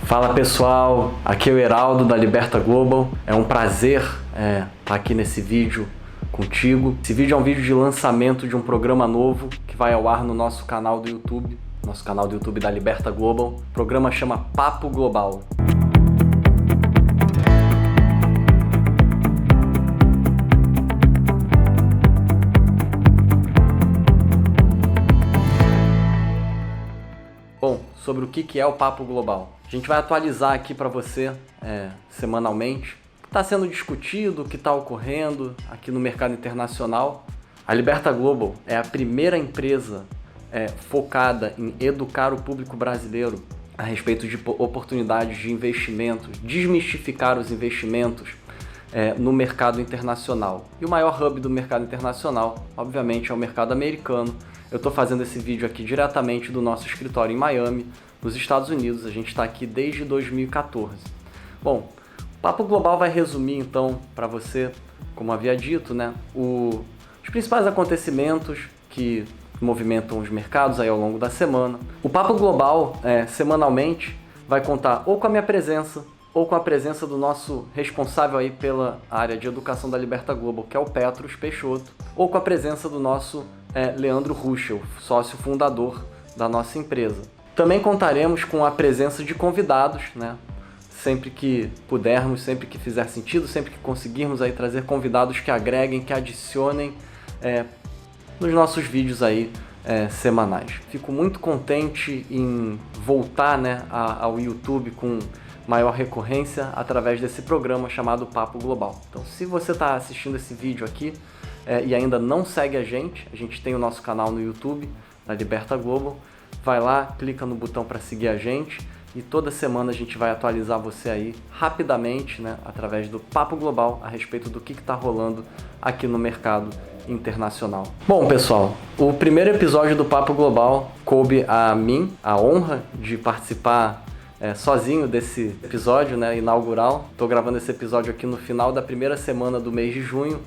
Fala pessoal, aqui é o Heraldo da Liberta Global. É um prazer estar aqui nesse vídeo contigo. Esse vídeo é um vídeo de lançamento de um programa novo que vai ao ar no nosso canal do YouTube, da Liberta Global. O programa chama Papo Global. Bom, sobre o que é o Papo Global. A gente vai atualizar aqui para você semanalmente o que está sendo discutido, o que está ocorrendo aqui no mercado internacional. A Liberta Global é a primeira empresa focada em educar o público brasileiro a respeito de oportunidades de investimentos, desmistificar os investimentos no mercado internacional. E o maior hub do mercado internacional, obviamente, é o mercado americano. Eu estou fazendo esse vídeo aqui diretamente do nosso escritório em Miami, nos Estados Unidos. A gente está aqui desde 2014. Bom, o Papo Global vai resumir então para você, como havia dito, os principais acontecimentos que movimentam os mercados aí ao longo da semana. O Papo Global, semanalmente, vai contar ou com a minha presença, ou com a presença do nosso responsável aí pela área de educação da Liberta Global, que é o Petros Peixoto, ou com a presença do nosso Leandro Ruschel, sócio fundador da nossa empresa. Também contaremos com a presença de convidados, sempre que pudermos, sempre que fizer sentido, sempre que conseguirmos aí trazer convidados que agreguem, que adicionem nos nossos vídeos aí semanais. Fico muito contente em voltar ao YouTube com maior recorrência através desse programa chamado Papo Global. Então, se você está assistindo esse vídeo aqui e ainda não segue a gente tem o nosso canal no YouTube, na Liberta Global. Vai lá, clica no botão para seguir a gente e toda semana a gente vai atualizar você aí rapidamente, através do Papo Global a respeito do que está rolando aqui no mercado internacional. Bom, pessoal, o primeiro episódio do Papo Global coube a mim a honra de participar sozinho desse episódio inaugural. Estou gravando esse episódio aqui no final da primeira semana do mês de junho.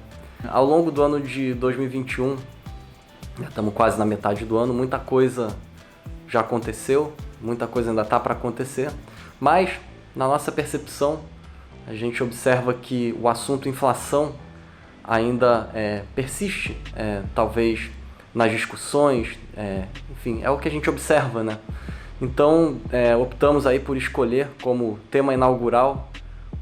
Ao longo do ano de 2021, estamos quase na metade do ano, muita coisa já aconteceu, muita coisa ainda está para acontecer, mas na nossa percepção a gente observa que o assunto inflação ainda persiste, talvez nas discussões, enfim, é o que a gente observa, Então optamos aí por escolher como tema inaugural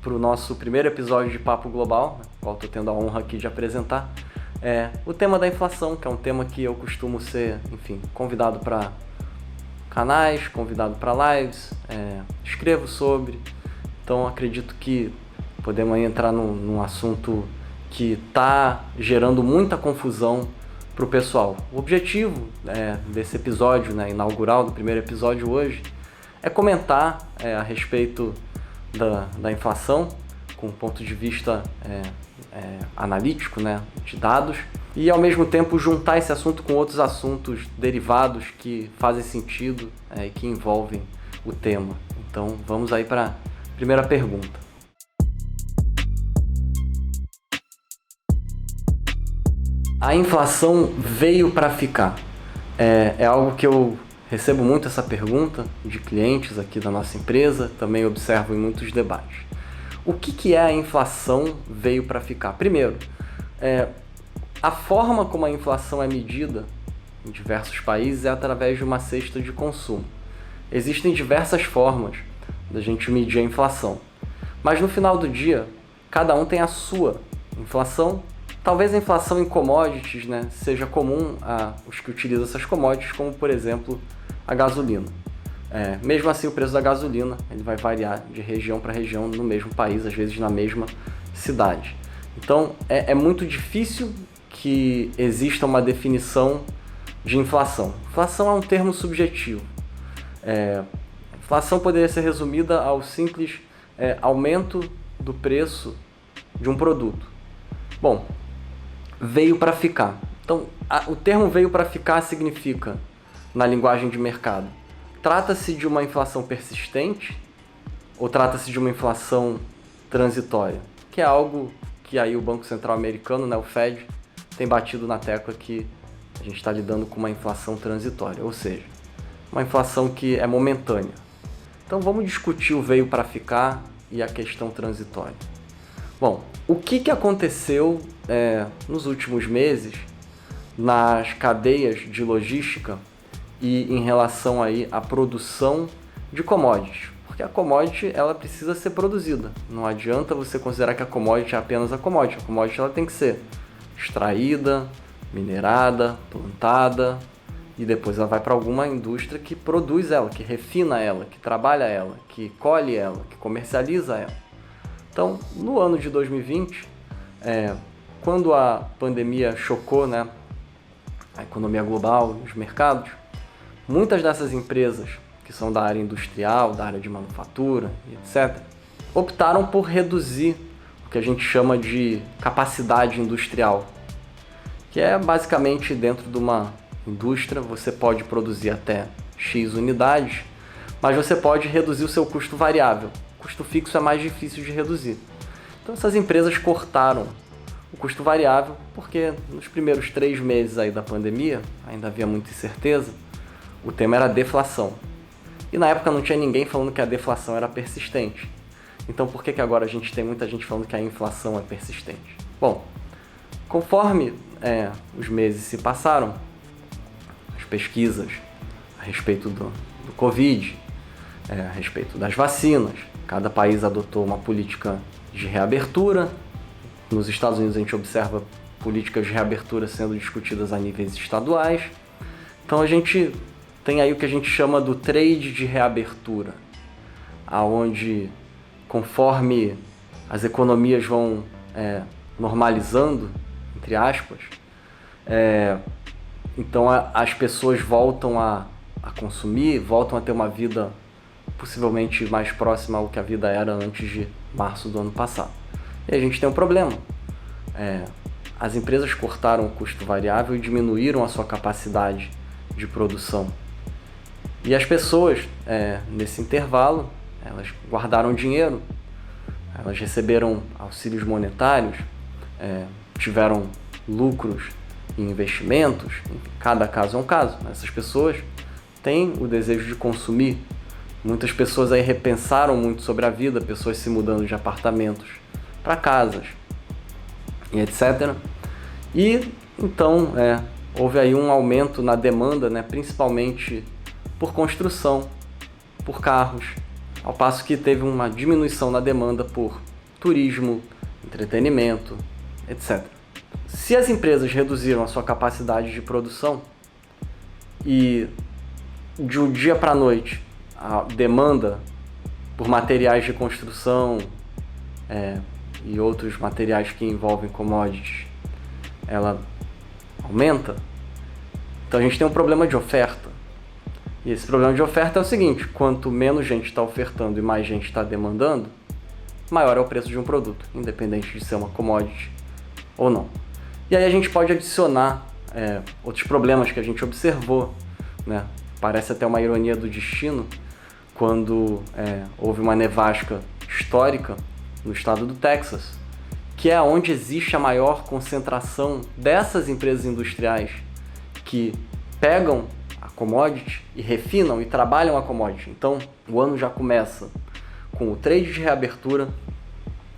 para o nosso primeiro episódio de Papo Global, qual estou tendo a honra aqui de apresentar, o tema da inflação, que é um tema que eu costumo ser, convidado para canais, convidado para lives, escrevo sobre. Então acredito que podemos aí entrar num assunto que está gerando muita confusão para o pessoal. O objetivo desse episódio inaugural, do primeiro episódio hoje, é comentar a respeito da inflação com um ponto de vista analítico, de dados, e ao mesmo tempo juntar esse assunto com outros assuntos derivados que fazem sentido e que envolvem o tema. Então vamos aí para a primeira pergunta. A inflação veio para ficar? É algo que eu recebo muito essa pergunta de clientes aqui da nossa empresa, também observo em muitos debates. O que é a inflação veio para ficar? Primeiro, a forma como a inflação é medida em diversos países é através de uma cesta de consumo. Existem diversas formas da gente medir a inflação, mas no final do dia, cada um tem a sua inflação. Talvez a inflação em commodities seja comum a os que utilizam essas commodities, como por exemplo a gasolina. Mesmo assim, o preço da gasolina ele vai variar de região para região no mesmo país, às vezes na mesma cidade. Então é muito difícil que exista uma definição de inflação. Inflação é um termo subjetivo. Inflação poderia ser resumida ao simples aumento do preço de um produto. Bom, veio para ficar. Então, o termo veio para ficar significa, na linguagem de mercado, trata-se de uma inflação persistente ou trata-se de uma inflação transitória? Que é algo que aí o Banco Central americano, o Fed, tem batido na tecla que a gente está lidando com uma inflação transitória, ou seja, uma inflação que é momentânea. Então vamos discutir o veio para ficar e a questão transitória. Bom, o que aconteceu nos últimos meses nas cadeias de logística e em relação aí à produção de commodities? Porque a commodity ela precisa ser produzida. Não adianta você considerar que a commodity é apenas a commodity. A commodity ela tem que ser extraída, minerada, plantada e depois ela vai para alguma indústria que produz ela, que refina ela, que trabalha ela, que colhe ela, que comercializa ela. Então, no ano de 2020, quando a pandemia chocou, né, a economia global e os mercados, muitas dessas empresas que são da área industrial, da área de manufatura, etc., optaram por reduzir o que a gente chama de capacidade industrial, que é basicamente dentro de uma indústria você pode produzir até X unidades, mas você pode reduzir o seu custo variável. O custo fixo é mais difícil de reduzir. Então essas empresas cortaram o custo variável porque nos primeiros 3 meses aí da pandemia, ainda havia muita incerteza, o tema era deflação. E na época não tinha ninguém falando que a deflação era persistente. Então por que agora a gente tem muita gente falando que a inflação é persistente? Bom, conforme os meses se passaram, as pesquisas a respeito do Covid, a respeito das vacinas, cada país adotou uma política de reabertura. Nos Estados Unidos a gente observa políticas de reabertura sendo discutidas a níveis estaduais. Então a gente tem aí o que a gente chama do trade de reabertura, aonde conforme as economias vão normalizando, entre aspas, então as pessoas voltam a consumir, voltam a ter uma vida possivelmente mais próxima ao que a vida era antes de março do ano passado. E a gente tem um problema. As empresas cortaram o custo variável e diminuíram a sua capacidade de produção. E as pessoas, nesse intervalo, elas guardaram dinheiro, elas receberam auxílios monetários, tiveram lucros em investimentos, cada caso é um caso. Essas pessoas têm o desejo de consumir. Muitas pessoas aí repensaram muito sobre a vida, pessoas se mudando de apartamentos para casas e etc. E então houve aí um aumento na demanda, né, principalmente por construção, por carros, ao passo que teve uma diminuição na demanda por turismo, entretenimento, etc. Se as empresas reduziram a sua capacidade de produção e de um dia para a noite a demanda por materiais de construção e outros materiais que envolvem commodities, ela aumenta, então a gente tem um problema de oferta. E esse problema de oferta é o seguinte: quanto menos gente está ofertando e mais gente está demandando, maior é o preço de um produto, independente de ser uma commodity ou não. E aí a gente pode adicionar outros problemas que a gente observou, né? Parece até uma ironia do destino, quando houve uma nevasca histórica no estado do Texas, que é onde existe a maior concentração dessas empresas industriais que pegam a commodity e refinam e trabalham a commodity. Então o ano já começa com o trade de reabertura,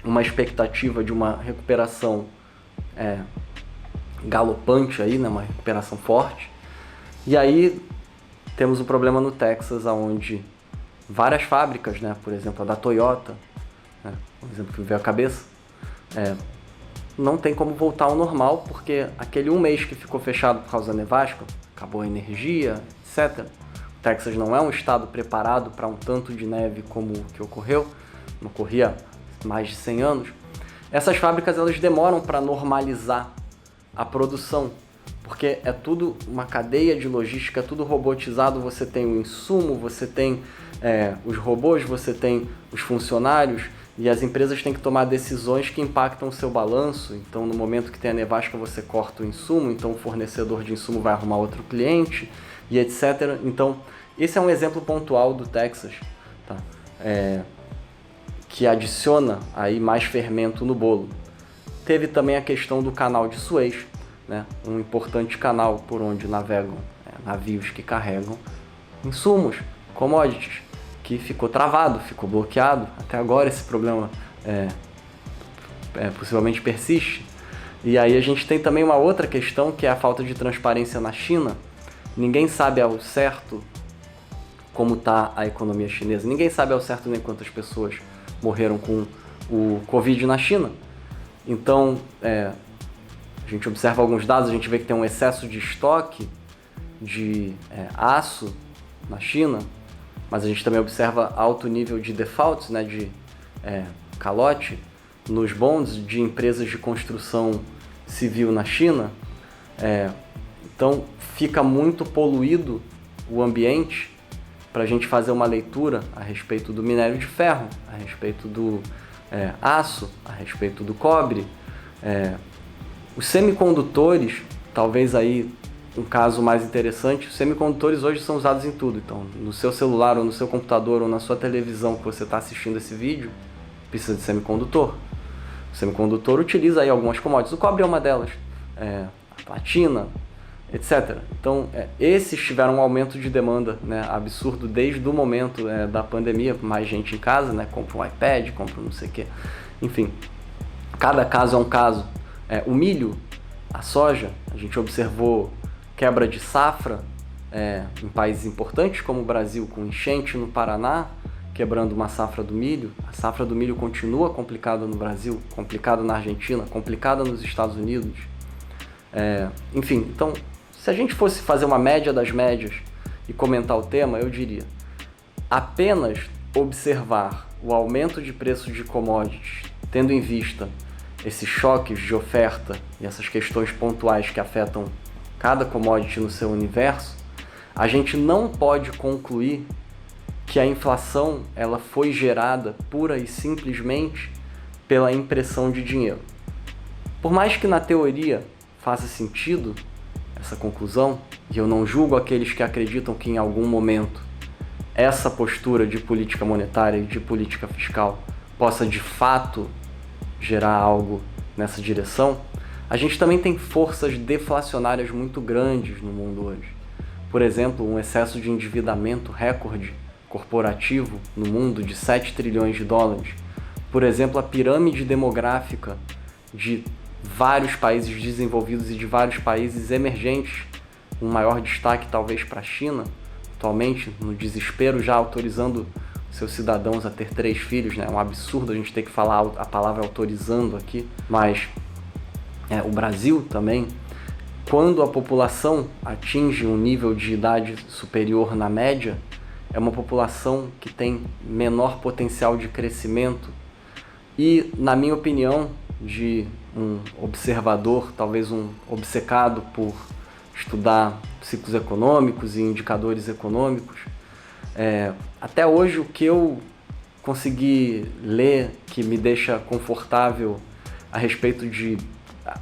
uma expectativa de uma recuperação galopante aí, né? Uma recuperação forte. E aí temos um problema no Texas, onde várias fábricas, né? Por exemplo a da Toyota, né? Um exemplo que me veio à cabeça, não tem como voltar ao normal, porque aquele um mês que ficou fechado por causa da nevasca, acabou a energia, etc. O Texas não é um estado preparado para um tanto de neve como o que ocorreu, não ocorria há mais de 100 anos. Essas fábricas elas demoram para normalizar a produção, porque é tudo uma cadeia de logística, tudo robotizado. Você tem o insumo, você tem os robôs, você tem os funcionários, e as empresas têm que tomar decisões que impactam o seu balanço. Então no momento que tem a nevasca você corta o insumo, então o fornecedor de insumo vai arrumar outro cliente e etc. Então esse é um exemplo pontual do Texas, tá? Que adiciona aí mais fermento no bolo. Teve também a questão do canal de Suez, né? Um importante canal por onde navegam navios que carregam insumos, commodities, que ficou travado, ficou bloqueado. Até agora esse problema possivelmente persiste. E aí a gente tem também uma outra questão, que é a falta de transparência na China. Ninguém sabe ao certo como está a economia chinesa. Ninguém sabe ao certo nem quantas pessoas morreram com o Covid na China. Então, a gente observa alguns dados, a gente vê que tem um excesso de estoque de aço na China, mas a gente também observa alto nível de defaults, né, de calote nos bonds de empresas de construção civil na China. Então fica muito poluído o ambiente para a gente fazer uma leitura a respeito do minério de ferro, a respeito do aço, a respeito do cobre. Os semicondutores, talvez aí um caso mais interessante, os semicondutores hoje são usados em tudo. Então, no seu celular, ou no seu computador, ou na sua televisão que você está assistindo esse vídeo, precisa de semicondutor. O semicondutor utiliza aí algumas commodities. O cobre é uma delas, a platina, etc. Então, esses tiveram um aumento de demanda, né, absurdo desde o momento da pandemia. Mais gente em casa, né, compra um iPad, compra não sei o quê. Enfim, cada caso é um caso. O milho, a soja, a gente observou quebra de safra em países importantes como o Brasil, com enchente no Paraná, quebrando uma safra do milho. A safra do milho continua complicada no Brasil, complicada na Argentina, complicada nos Estados Unidos. Enfim, então, se a gente fosse fazer uma média das médias e comentar o tema, eu diria: apenas observar o aumento de preço de commodities, tendo em vista esses choques de oferta e essas questões pontuais que afetam cada commodity no seu universo, a gente não pode concluir que a inflação ela foi gerada pura e simplesmente pela impressão de dinheiro. Por mais que na teoria faça sentido essa conclusão, e eu não julgo aqueles que acreditam que em algum momento essa postura de política monetária e de política fiscal possa de fato gerar algo nessa direção, a gente também tem forças deflacionárias muito grandes no mundo hoje. Por exemplo, um excesso de endividamento recorde corporativo no mundo de 7 trilhões de dólares. Por exemplo, a pirâmide demográfica de vários países desenvolvidos e de vários países emergentes, um maior destaque talvez para a China, atualmente no desespero já autorizando seus cidadãos a ter 3 filhos, né? É um absurdo a gente ter que falar a palavra autorizando aqui, mas o Brasil também, quando a população atinge um nível de idade superior na média, é uma população que tem menor potencial de crescimento e, na minha opinião, de um observador, talvez um obcecado por estudar ciclos econômicos e indicadores econômicos, até hoje o que eu consegui ler que me deixa confortável a respeito de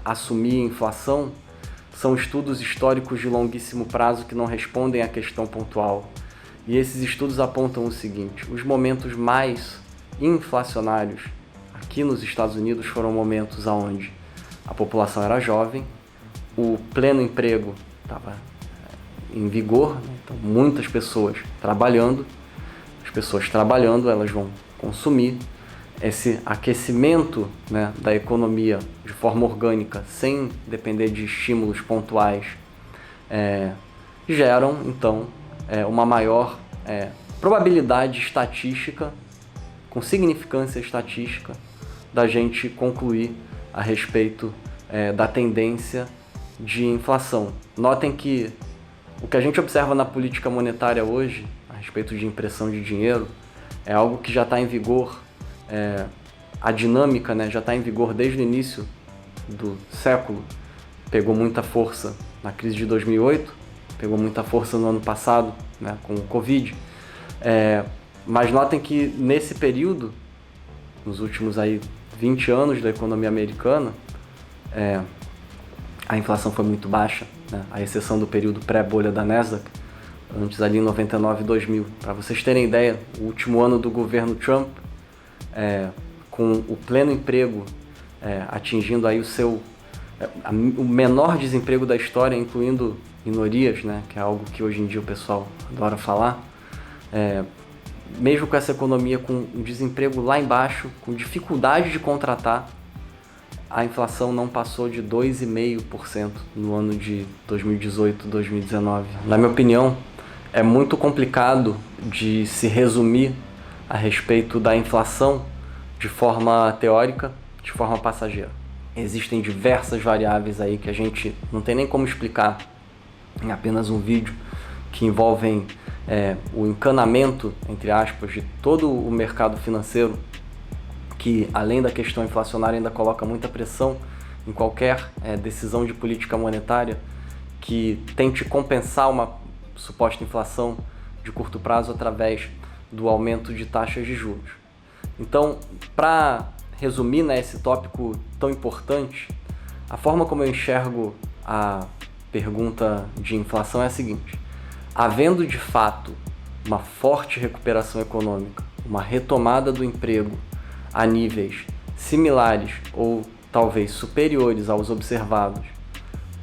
assumir inflação são estudos históricos de longuíssimo prazo que não respondem à questão pontual. E esses estudos apontam o seguinte: os momentos mais inflacionários aqui nos Estados Unidos foram momentos onde a população era jovem, o pleno emprego estava em vigor, né? Então muitas pessoas trabalhando, as pessoas trabalhando, elas vão consumir. Esse aquecimento, né, da economia de forma orgânica, sem depender de estímulos pontuais, geram, então, uma maior probabilidade estatística, com significância estatística, da gente concluir a respeito da tendência de inflação. Notem que o que a gente observa na política monetária hoje, a respeito de impressão de dinheiro, é algo que já está em vigor. A dinâmica, né, já está em vigor desde o início do século. Pegou muita força na crise de 2008, pegou muita força no ano passado, né, com o Covid. Mas notem que nesse período, nos últimos aí 20 anos da economia americana, a inflação foi muito baixa, né, à exceção do período pré-bolha da Nasdaq, antes ali em 99 e 2000. Para vocês terem ideia, o último ano do governo Trump, com o pleno emprego atingindo aí o menor desemprego da história, incluindo minorias, né, que é algo que hoje em dia o pessoal adora falar, mesmo com essa economia com o desemprego lá embaixo, com dificuldade de contratar, a inflação não passou de 2,5% no ano de 2018, 2019. Na minha opinião, é muito complicado de se resumir a respeito da inflação de forma teórica, de forma passageira. Existem diversas variáveis aí que a gente não tem nem como explicar em apenas um vídeo, que envolvem o encanamento, entre aspas, de todo o mercado financeiro, que além da questão inflacionária ainda coloca muita pressão em qualquer decisão de política monetária que tente compensar uma suposta inflação de curto prazo através do aumento de taxas de juros. Então, para resumir esse tópico tão importante, a forma como eu enxergo a pergunta de inflação é a seguinte: havendo de fato uma forte recuperação econômica, uma retomada do emprego a níveis similares ou talvez superiores aos observados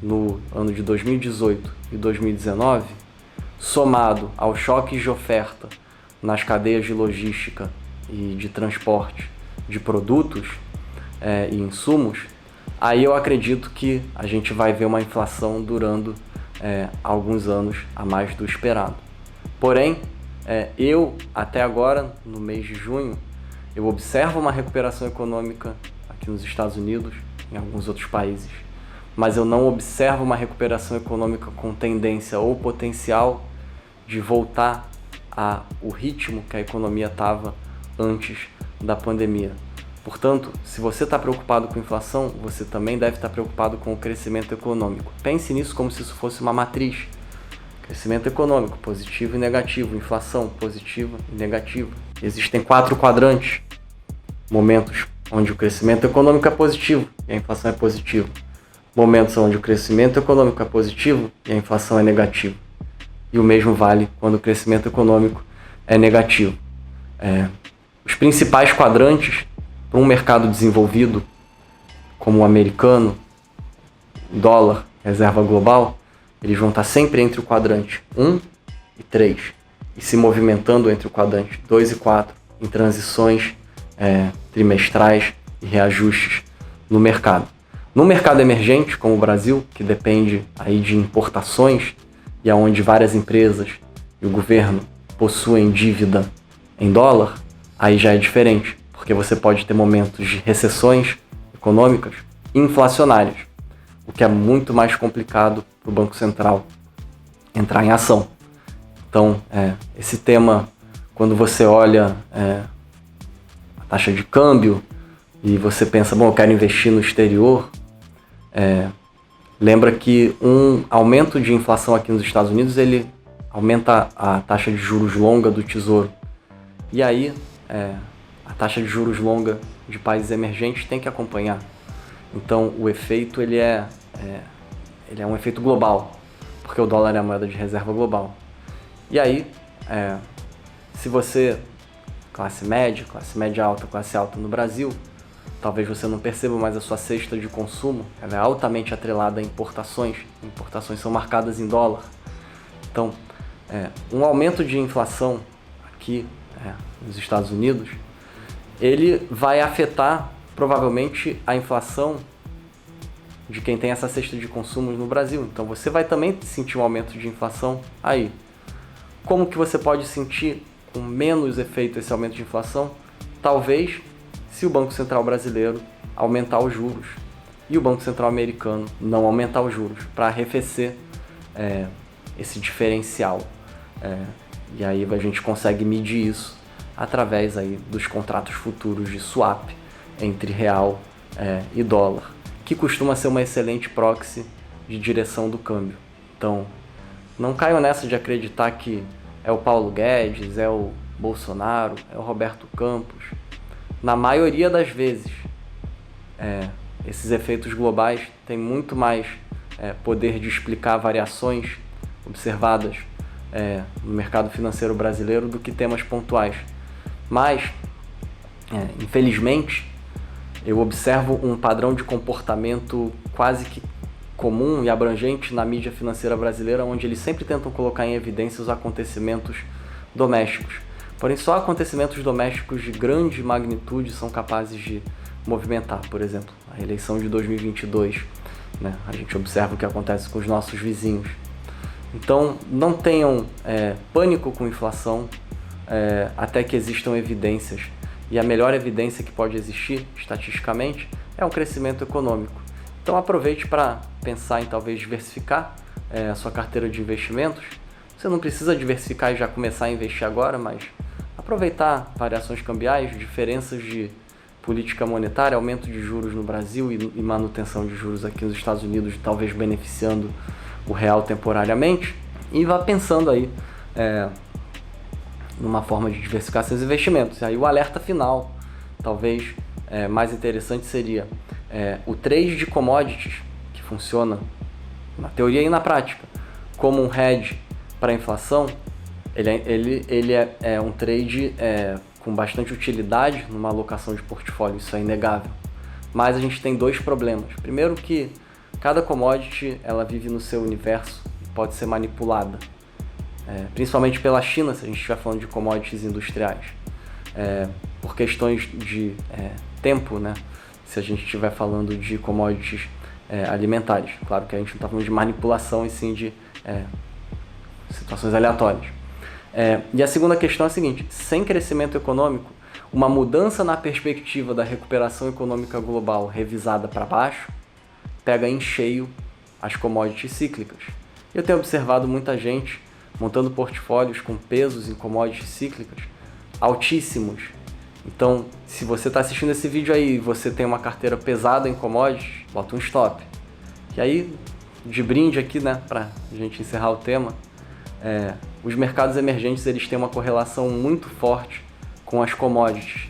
no ano de 2018 e 2019, somado aos choques de oferta nas cadeias de logística e de transporte de produtos e insumos, aí eu acredito que a gente vai ver uma inflação durando alguns anos a mais do esperado. Porém, eu até agora, no mês de junho, eu observo uma recuperação econômica aqui nos Estados Unidos, em alguns outros países, mas eu não observo uma recuperação econômica com tendência ou potencial de voltar ao ritmo que a economia estava antes da pandemia. Portanto, se você está preocupado com inflação, você também deve estar preocupado com o crescimento econômico. Pense nisso como se isso fosse uma matriz. Crescimento econômico, positivo e negativo. Inflação, positiva e negativa. Existem 4 quadrantes. Momentos onde o crescimento econômico é positivo e a inflação é positiva. Momentos onde o crescimento econômico é positivo e a inflação é negativa. E o mesmo vale quando o crescimento econômico é negativo. Os principais quadrantes para um mercado desenvolvido como o americano, dólar, reserva global, eles vão estar sempre entre o quadrante 1 e 3 e se movimentando entre o quadrante 2 e 4 em transições trimestrais e reajustes no mercado. No mercado emergente, como o Brasil, que depende aí de importações e aonde várias empresas e o governo possuem dívida em dólar, aí já é diferente, porque você pode ter momentos de recessões econômicas e inflacionárias, o que é muito mais complicado para o Banco Central entrar em ação. Então, esse tema, quando você olha a taxa de câmbio e você pensa, bom, eu quero investir no exterior, lembra que um aumento de inflação aqui nos Estados Unidos, ele aumenta a taxa de juros longa do Tesouro. E aí, a taxa de juros longa de países emergentes tem que acompanhar. Então, o efeito ele é um efeito global, porque o dólar é a moeda de reserva global. E aí, se você, classe média alta, classe alta no Brasil, talvez você não perceba, mas a sua cesta de consumo ela é altamente atrelada a importações. Importações são marcadas em dólar. Então, um aumento de inflação aqui nos Estados Unidos, ele vai afetar provavelmente a inflação de quem tem essa cesta de consumos no Brasil. Então você vai também sentir um aumento de inflação aí. Como que você pode sentir com menos efeito esse aumento de inflação? Talvez se o Banco Central brasileiro aumentar os juros e o Banco Central americano não aumentar os juros para arrefecer esse diferencial. E aí a gente consegue medir isso através aí dos contratos futuros de swap entre real e dólar, que costuma ser uma excelente proxy de direção do câmbio. Então, não caiam nessa de acreditar que é o Paulo Guedes, é o Bolsonaro, é o Roberto Campos. Na maioria das vezes, esses efeitos globais têm muito mais poder de explicar variações observadas no mercado financeiro brasileiro do que temas pontuais. Mas, infelizmente, eu observo um padrão de comportamento quase que comum e abrangente na mídia financeira brasileira, onde eles sempre tentam colocar em evidência os acontecimentos domésticos. Porém, só acontecimentos domésticos de grande magnitude são capazes de movimentar, por exemplo, a eleição de 2022, né? A gente observa o que acontece com os nossos vizinhos. Então, não tenham pânico com inflação até que existam evidências. E a melhor evidência que pode existir, estatisticamente, é um crescimento econômico. Então, aproveite para pensar em talvez diversificar a sua carteira de investimentos. Você não precisa diversificar e já começar a investir agora, mas aproveitar variações cambiais, diferenças de política monetária, aumento de juros no Brasil e manutenção de juros aqui nos Estados Unidos, talvez beneficiando o real temporariamente, e vá pensando aí numa forma de diversificar seus investimentos. E aí o alerta final, talvez mais interessante, seria o trade de commodities, que funciona na teoria e na prática como um hedge para a inflação. Ele é um trade com bastante utilidade numa alocação de portfólio, isso é inegável. Mas a gente tem dois problemas. Primeiro, que cada commodity ela vive no seu universo e pode ser manipulada, principalmente pela China, se a gente estiver falando de commodities industriais, por questões de tempo, né? Se a gente estiver falando de commodities alimentares. Claro que a gente não está falando de manipulação, e sim de situações aleatórias. E a segunda questão é a seguinte: sem crescimento econômico, uma mudança na perspectiva da recuperação econômica global revisada para baixo pega em cheio as commodities cíclicas. Eu tenho observado muita gente montando portfólios com pesos em commodities cíclicas altíssimos. Então, se você está assistindo esse vídeo aí e você tem uma carteira pesada em commodities, bota um stop. E aí, de brinde aqui, né, para a gente encerrar o tema, os mercados emergentes eles têm uma correlação muito forte com as commodities,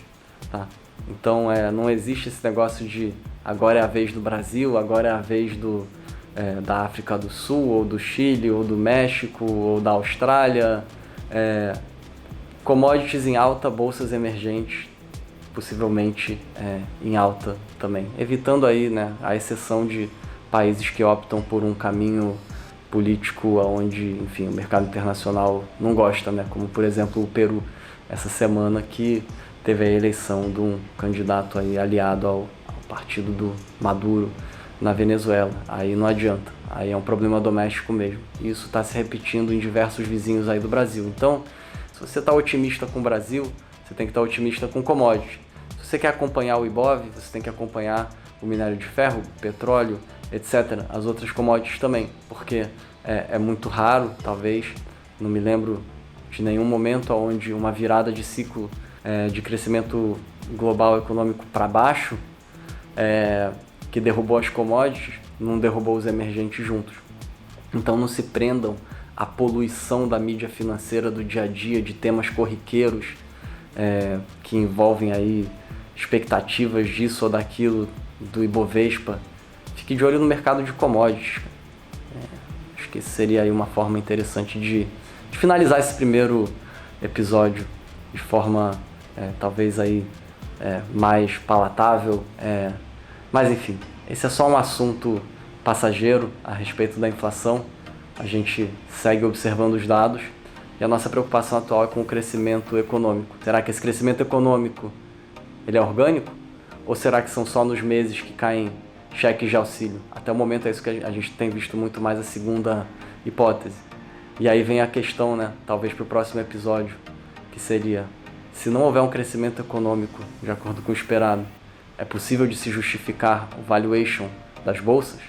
tá? Então, não existe esse negócio de agora é a vez do Brasil, agora é a vez da África do Sul, ou do Chile, ou do México, ou da Austrália. Commodities em alta, bolsas emergentes possivelmente em alta também, evitando aí, né, a exceção de países que optam por um caminho político onde, enfim, o mercado internacional não gosta, né, como por exemplo o Peru, essa semana, que teve a eleição de um candidato aí aliado ao partido do Maduro na Venezuela. Aí não adianta, aí é um problema doméstico mesmo. Isso está se repetindo em diversos vizinhos aí do Brasil. Então, se você está otimista com o Brasil, você tem que estar otimista com commodities. Se você quer acompanhar o Ibov, você tem que acompanhar o minério de ferro, o petróleo, etc. As outras commodities também, porque é muito raro, talvez, não me lembro de nenhum momento onde uma virada de ciclo de crescimento global econômico para baixo, que derrubou as commodities, não derrubou os emergentes juntos. Então não se prendam à poluição da mídia financeira do dia a dia, de temas corriqueiros que envolvem aí expectativas disso ou daquilo, do Ibovespa. Fique de olho no mercado de commodities. Acho que seria aí uma forma interessante de finalizar esse primeiro episódio de forma talvez aí mais palatável. Mas enfim, esse é só um assunto passageiro a respeito da inflação. A gente segue observando os dados e a nossa preocupação atual é com o crescimento econômico. Será que esse crescimento econômico ele é orgânico? Ou será que são só nos meses que caem cheques de auxílio? Até o momento é isso que a gente tem visto muito mais, a segunda hipótese. E aí vem a questão, né, talvez para o próximo episódio, que seria: se não houver um crescimento econômico de acordo com o esperado, é possível de se justificar o valuation das bolsas?